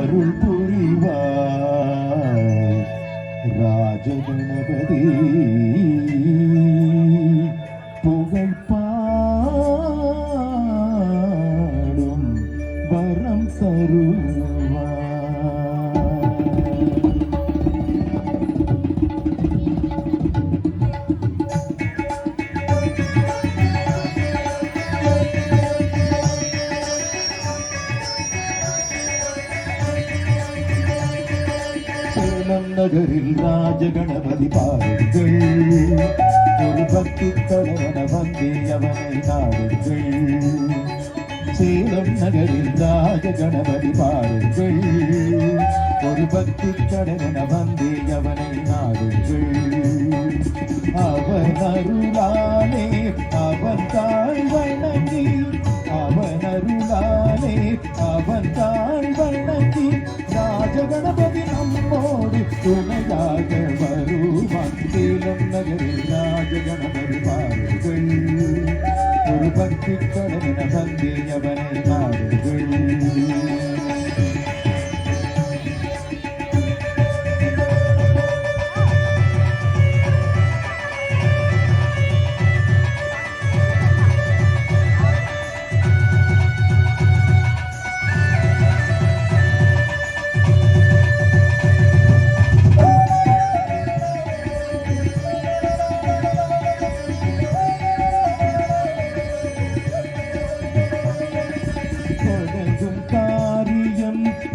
அருள் புரிவார் ராஜகணபதி புகழ் பாடும் வரம் தருவார். சேலம் நகரில் ராஜகணபதி பாருங்கள், ஒரு பக்தி கடவன வந்தே அவனை நாடுங்கள். சேலம் நகரில் ராஜகணபதி பாருங்கள், ஒரு பக்தி கடவன வந்தே அவனை நாடுங்கள். அவன் அருளாலே அவன் தாழ் வணங்கி, அவன் அருளாலே அவன் தாழ் வணங்கி, ராஜகணபதி நம்மோடு துணையாக வருவான். சேலம் நகரில் ராஜகணபதி பாருங்கள், ஒரு பக்தி கடவன வந்தே அவனை நாடுகள்.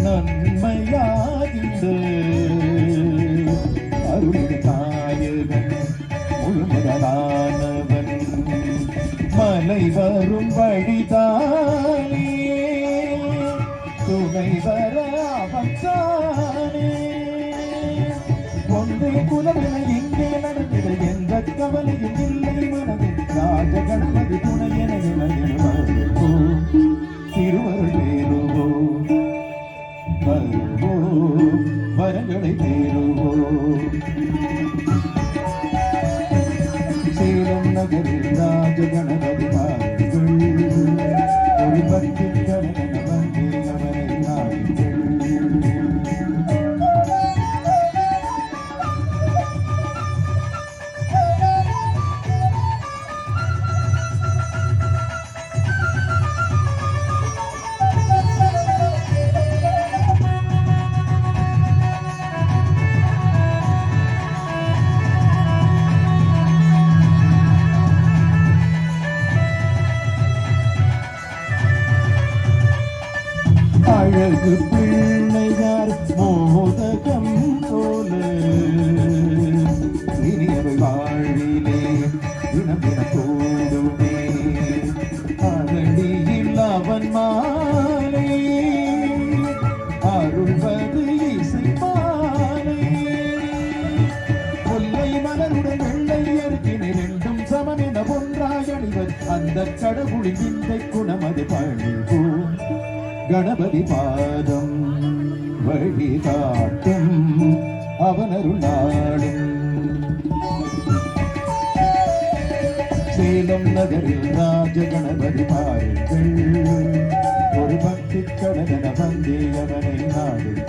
நன்மையாகிண்டு அருள் நாயகன் முழுமுதலானவன், மலை வரும் வழிதானே துணை வர அவன்தானே. ஒன்றே குலவினை இங்கே நடந்திட எந்த கவலையும் இல்லை மனதில், ராஜகணபதி துணையென வருவோம், திருவருள் வேறுவோம், வரங்களை தேருவோம். சேலம் நகரில் ராஜகணபதி பாருங்கள், ஒரு பக்தி கடவன வந்தே அவனை நாடுங்கள். அழகு பிள்ளையார் மோதகம் போல இனியவை வாழ்விலே தினம் தினம் தோடுமே. அகடியில் அவன் மாலை அருள்வது இசை மாலை, கொல்லை மலருடன் வெள்ளை அருகினை ரெண்டும் சமமென ஒன்றாய் அணிவர் அந்த கடவுளின் விந்தை குணமது பணிவோம். கணபதி பாதம் வழிகாட்டும் அவனருள் நாடும். சேலம் நகரில் ராஜகணபதி பாருங்கள், ஒரு பக்தி கடவன வந்தே அவனை நாடுங்கள்.